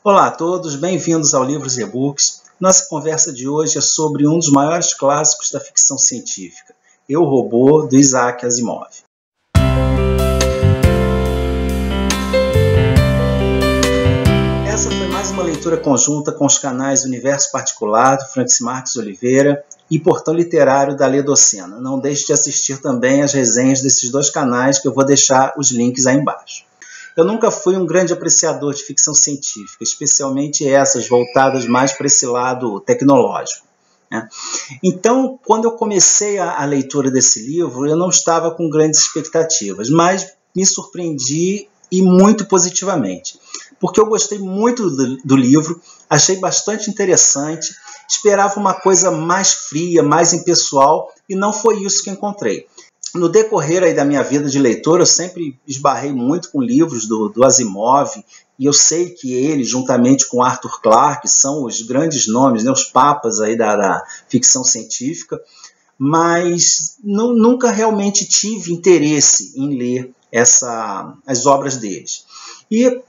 Olá a todos, bem-vindos ao Livros e E-Books. Nossa conversa de hoje é sobre um dos maiores clássicos da ficção científica, Eu, Robô, do Isaac Asimov. Essa foi mais uma leitura conjunta com os canais Universo Particular, do Francis Marques Oliveira, e Portão Literário da Ledocena. Não deixe de assistir também as resenhas desses dois canais, que eu vou deixar os links aí embaixo. Eu nunca fui um grande apreciador de ficção científica, especialmente essas voltadas mais para esse lado tecnológico, né? Então, quando eu comecei a leitura desse livro, eu não estava com grandes expectativas, mas me surpreendi e muito positivamente, porque eu gostei muito do livro, achei bastante interessante, esperava uma coisa mais fria, mais impessoal, e não foi isso que encontrei. No decorrer aí da minha vida de leitor, eu sempre esbarrei muito com livros do Asimov, e eu sei que ele, juntamente com Arthur Clarke, são os grandes nomes, né, os papas aí da ficção científica, mas nunca realmente tive interesse em ler as obras deles. E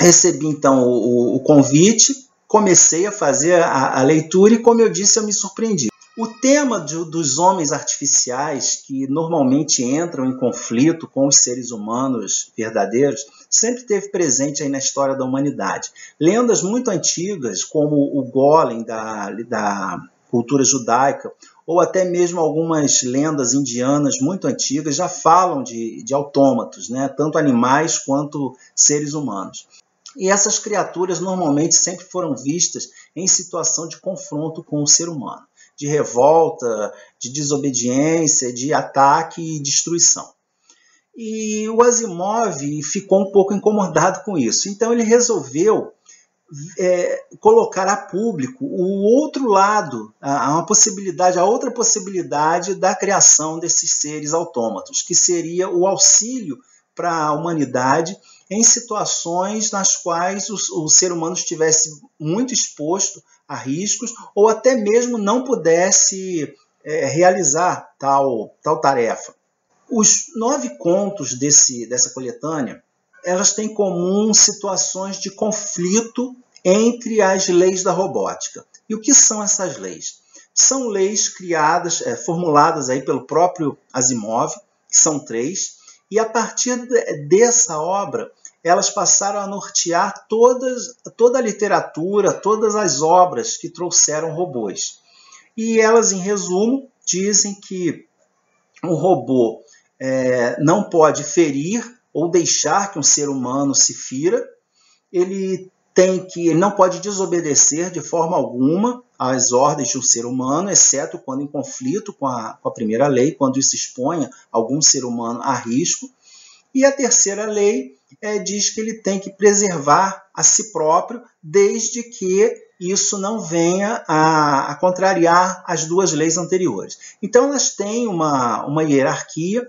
recebi então o convite, comecei a fazer a leitura e, como eu disse, eu me surpreendi. O tema dos homens artificiais, que normalmente entram em conflito com os seres humanos verdadeiros, sempre esteve presente aí na história da humanidade. Lendas muito antigas, como o Golem da cultura judaica, ou até mesmo algumas lendas indianas muito antigas, já falam de autômatos, né? Tanto animais quanto seres humanos. E essas criaturas normalmente sempre foram vistas em situação de confronto com o ser humano, de revolta, de desobediência, de ataque e destruição. E o Asimov ficou um pouco incomodado com isso. Então ele resolveu colocar a público o outro lado, a outra possibilidade da criação desses seres autômatos, que seria o auxílio para a humanidade em situações nas quais o ser humano estivesse muito exposto a riscos ou até mesmo não pudesse realizar tal tarefa. Os 9 contos dessa coletânea, elas têm em comum situações de conflito entre as leis da robótica. E o que são essas leis? São leis criadas, formuladas aí pelo próprio Asimov, que são 3, e a partir dessa obra, elas passaram a nortear toda a literatura, todas as obras que trouxeram robôs. E elas, em resumo, dizem que um robô não pode ferir ou deixar que um ser humano se fira, ele não pode desobedecer de forma alguma às ordens de um ser humano, exceto quando em conflito com a primeira lei, quando isso exponha algum ser humano a risco. E a terceira lei diz que ele tem que preservar a si próprio, desde que isso não venha a contrariar as 2 leis anteriores. Então elas têm uma hierarquia,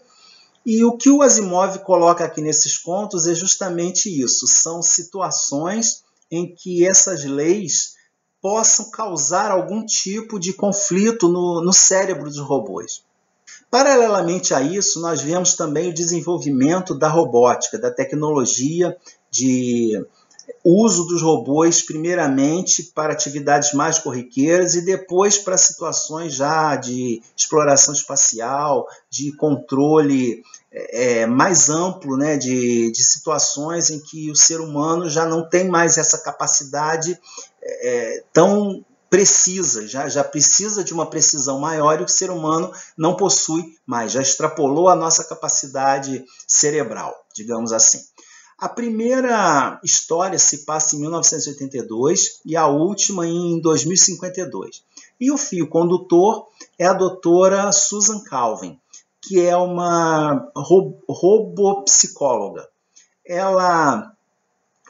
e o que o Asimov coloca aqui nesses contos é justamente isso. São situações em que essas leis possam causar algum tipo de conflito no cérebro dos robôs. Paralelamente a isso, nós vemos também o desenvolvimento da robótica, da tecnologia de uso dos robôs, primeiramente para atividades mais corriqueiras e depois para situações já de exploração espacial, de controle mais amplo, né, de situações em que o ser humano já não tem mais essa capacidade tão precisa, já precisa de uma precisão maior e o ser humano não possui mais, já extrapolou a nossa capacidade cerebral, digamos assim. A primeira história se passa em 1982 e a última em 2052. E o fio condutor é a doutora Susan Calvin, que é uma robopsicóloga. Ela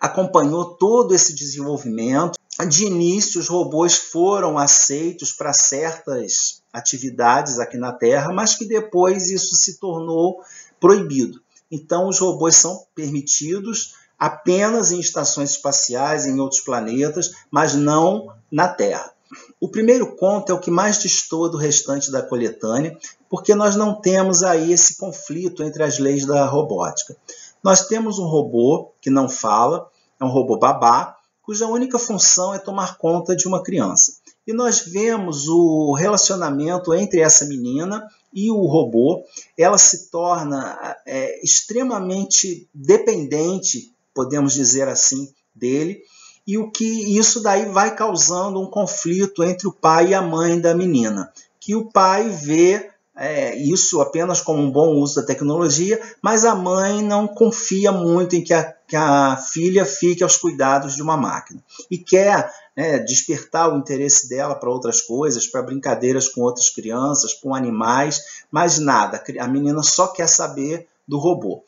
acompanhou todo esse desenvolvimento. De início, os robôs foram aceitos para certas atividades aqui na Terra, mas que depois isso se tornou proibido. Então, os robôs são permitidos apenas em estações espaciais, em outros planetas, mas não na Terra. O primeiro conto é o que mais destoa do restante da coletânea, porque nós não temos aí esse conflito entre as leis da robótica. Nós temos um robô que não fala, é um robô babá, cuja única função é tomar conta de uma criança. E nós vemos o relacionamento entre essa menina e o robô. Ela se torna extremamente dependente, podemos dizer assim, dele, e o que isso daí vai causando um conflito entre o pai e a mãe da menina, que o pai vê isso apenas como um bom uso da tecnologia, mas a mãe não confia muito em que a filha fique aos cuidados de uma máquina e quer despertar o interesse dela para outras coisas, para brincadeiras com outras crianças, com animais, mas nada, a menina só quer saber do robô.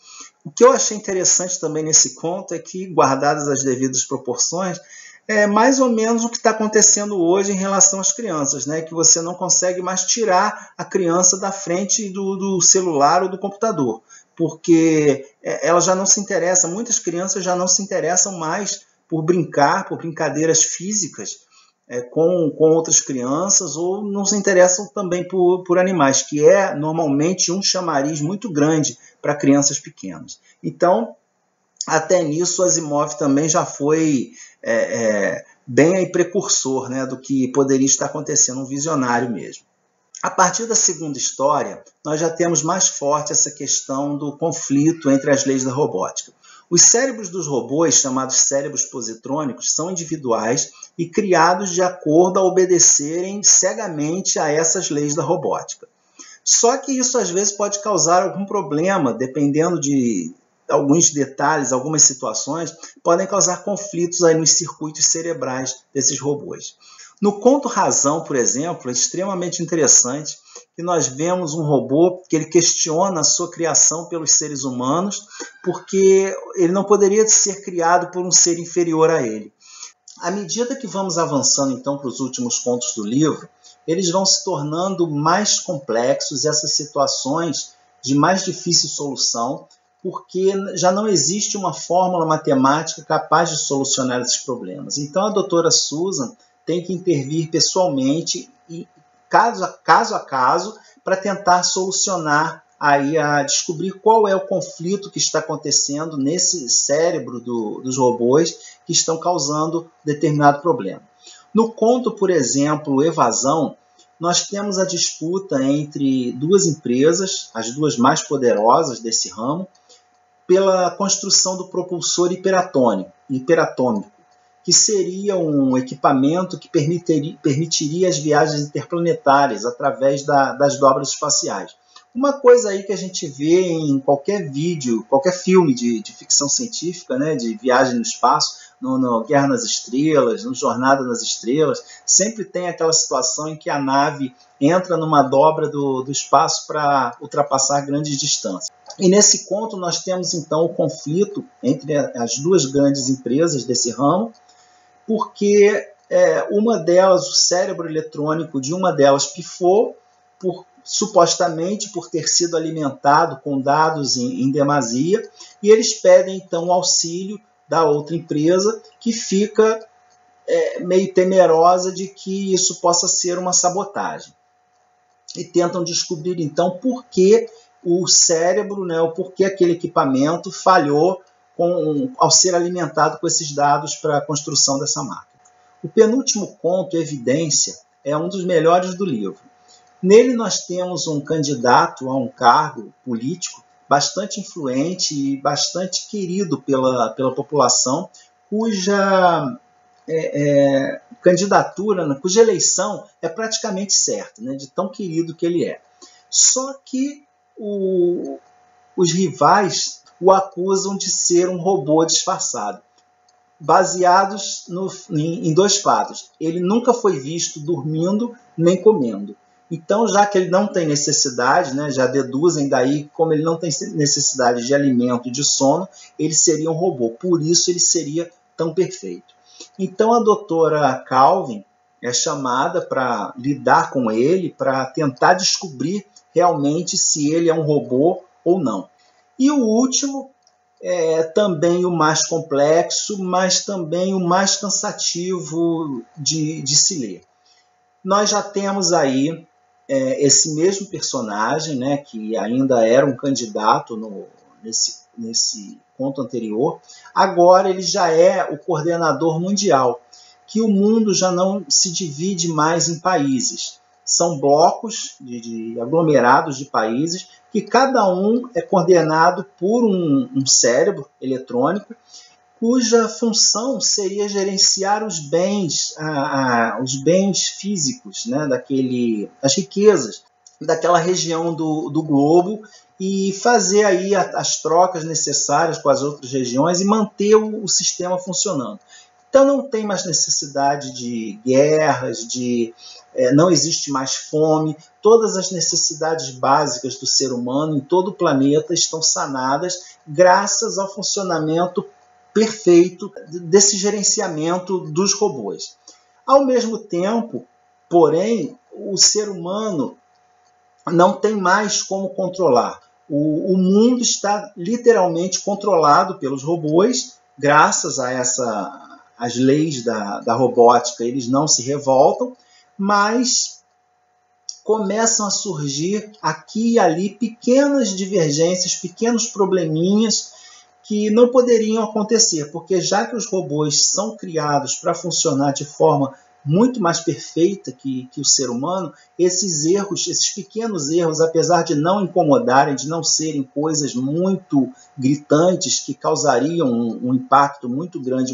O que eu achei interessante também nesse conto é que, guardadas as devidas proporções, é mais ou menos o que está acontecendo hoje em relação às crianças, né? Que você não consegue mais tirar a criança da frente do celular ou do computador, porque ela já não se interessa, muitas crianças já não se interessam mais por brincar, por brincadeiras físicas com outras crianças, ou não se interessam também por animais, que é normalmente um chamariz muito grande para crianças pequenas. Então, até nisso, Asimov também já foi bem aí precursor, né, do que poderia estar acontecendo, um visionário mesmo. A partir da segunda história, nós já temos mais forte essa questão do conflito entre as leis da robótica. Os cérebros dos robôs, chamados cérebros positrônicos, são individuais e criados de acordo a obedecerem cegamente a essas leis da robótica. Só que isso às vezes pode causar algum problema, dependendo de alguns detalhes, algumas situações, podem causar conflitos aí nos circuitos cerebrais desses robôs. No conto Razão, por exemplo, é extremamente interessante que nós vemos um robô que ele questiona a sua criação pelos seres humanos, porque ele não poderia ser criado por um ser inferior a ele. À medida que vamos avançando então para os últimos contos do livro, eles vão se tornando mais complexos, essas situações de mais difícil solução, porque já não existe uma fórmula matemática capaz de solucionar esses problemas. Então a doutora Susan tem que intervir pessoalmente e caso a caso para tentar solucionar a descobrir qual é o conflito que está acontecendo nesse cérebro dos robôs que estão causando determinado problema. No conto, por exemplo, Evasão, nós temos a disputa entre duas empresas, as duas mais poderosas desse ramo, pela construção do propulsor hiperatômico, que seria um equipamento que permitiria as viagens interplanetárias através das dobras espaciais. Uma coisa aí que a gente vê em qualquer vídeo, qualquer filme de ficção científica, né, de viagem no espaço, no Guerra nas Estrelas, no Jornada nas Estrelas, sempre tem aquela situação em que a nave entra numa dobra do espaço para ultrapassar grandes distâncias. E nesse conto nós temos então o conflito entre as duas grandes empresas desse ramo, porque uma delas, o cérebro eletrônico de uma delas pifou, supostamente por ter sido alimentado com dados em demasia, e eles pedem então o auxílio da outra empresa, que fica meio temerosa de que isso possa ser uma sabotagem. E tentam descobrir então por que o cérebro, né, ou por que aquele equipamento falhou ao ser alimentado com esses dados para a construção dessa máquina. O penúltimo conto, Evidência, é um dos melhores do livro. Nele nós temos um candidato a um cargo político bastante influente e bastante querido pela população, cuja candidatura, cuja eleição é praticamente certa, né, de tão querido que ele é. Só que os rivais o acusam de ser um robô disfarçado, baseados em dois fatos. Ele nunca foi visto dormindo nem comendo. Então, já que ele não tem necessidade, né, já deduzem daí, como ele não tem necessidade de alimento e de sono, ele seria um robô. Por isso, ele seria tão perfeito. Então, a doutora Calvin é chamada para lidar com ele, para tentar descobrir realmente se ele é um robô ou não. E o último é também o mais complexo, mas também o mais cansativo de se ler. Nós já temos aí esse mesmo personagem, né, que ainda era um candidato nesse nesse conto anterior. Agora ele já é o coordenador mundial, que o mundo já não se divide mais em países. São blocos de aglomerados de países que cada um é coordenado por um cérebro eletrônico, cuja função seria gerenciar os bens físicos, né, as riquezas daquela região do globo, e fazer aí as trocas necessárias com as outras regiões e manter o sistema funcionando. Então não tem mais necessidade de guerras, não existe mais fome, todas as necessidades básicas do ser humano em todo o planeta estão sanadas graças ao funcionamento perfeito desse gerenciamento dos robôs. Ao mesmo tempo, porém, o ser humano não tem mais como controlar. O mundo está literalmente controlado pelos robôs, graças a as leis da robótica. Eles não se revoltam, mas começam a surgir aqui e ali pequenas divergências, pequenos probleminhas que não poderiam acontecer, porque já que os robôs são criados para funcionar de forma muito mais perfeita que o ser humano, esses erros, esses pequenos erros, apesar de não incomodarem, de não serem coisas muito gritantes que causariam um impacto muito grande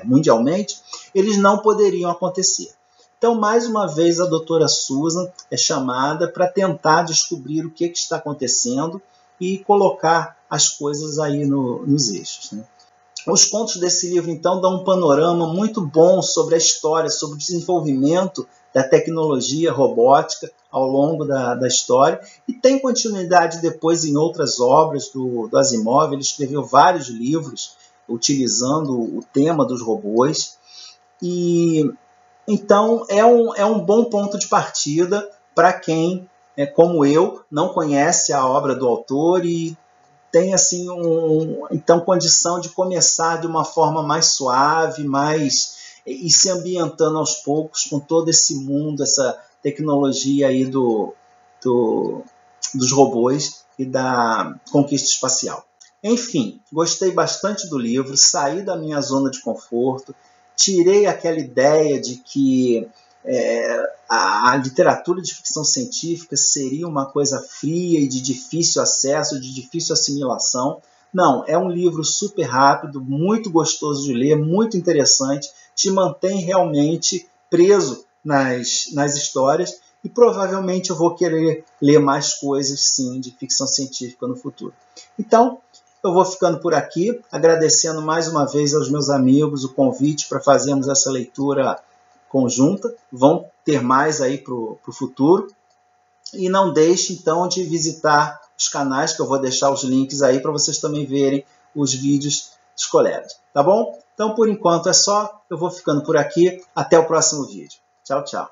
mundialmente, eles não poderiam acontecer. Então, mais uma vez, a doutora Susan é chamada para tentar descobrir o que está acontecendo e colocar as coisas aí nos eixos, né? Os contos desse livro, então, dão um panorama muito bom sobre a história, sobre o desenvolvimento da tecnologia robótica ao longo da história, e tem continuidade depois em outras obras do Asimov. Ele escreveu vários livros utilizando o tema dos robôs, e então é um bom ponto de partida para quem, como eu, não conhece a obra do autor e tem assim então condição de começar de uma forma mais suave, e se ambientando aos poucos com todo esse mundo, essa tecnologia aí dos robôs e da conquista espacial. Enfim, gostei bastante do livro, saí da minha zona de conforto, tirei aquela ideia de que a literatura de ficção científica seria uma coisa fria e de difícil acesso, de difícil assimilação. Não, é um livro super rápido, muito gostoso de ler, muito interessante, te mantém realmente preso nas histórias, e provavelmente eu vou querer ler mais coisas, sim, de ficção científica no futuro. Então, eu vou ficando por aqui, agradecendo mais uma vez aos meus amigos o convite para fazermos essa leitura conjunta. Vão ter mais aí para o futuro. E não deixe, então, de visitar os canais, que eu vou deixar os links aí para vocês também verem os vídeos dos colegas. Tá bom? Então, por enquanto é só. Eu vou ficando por aqui. Até o próximo vídeo. Tchau, tchau.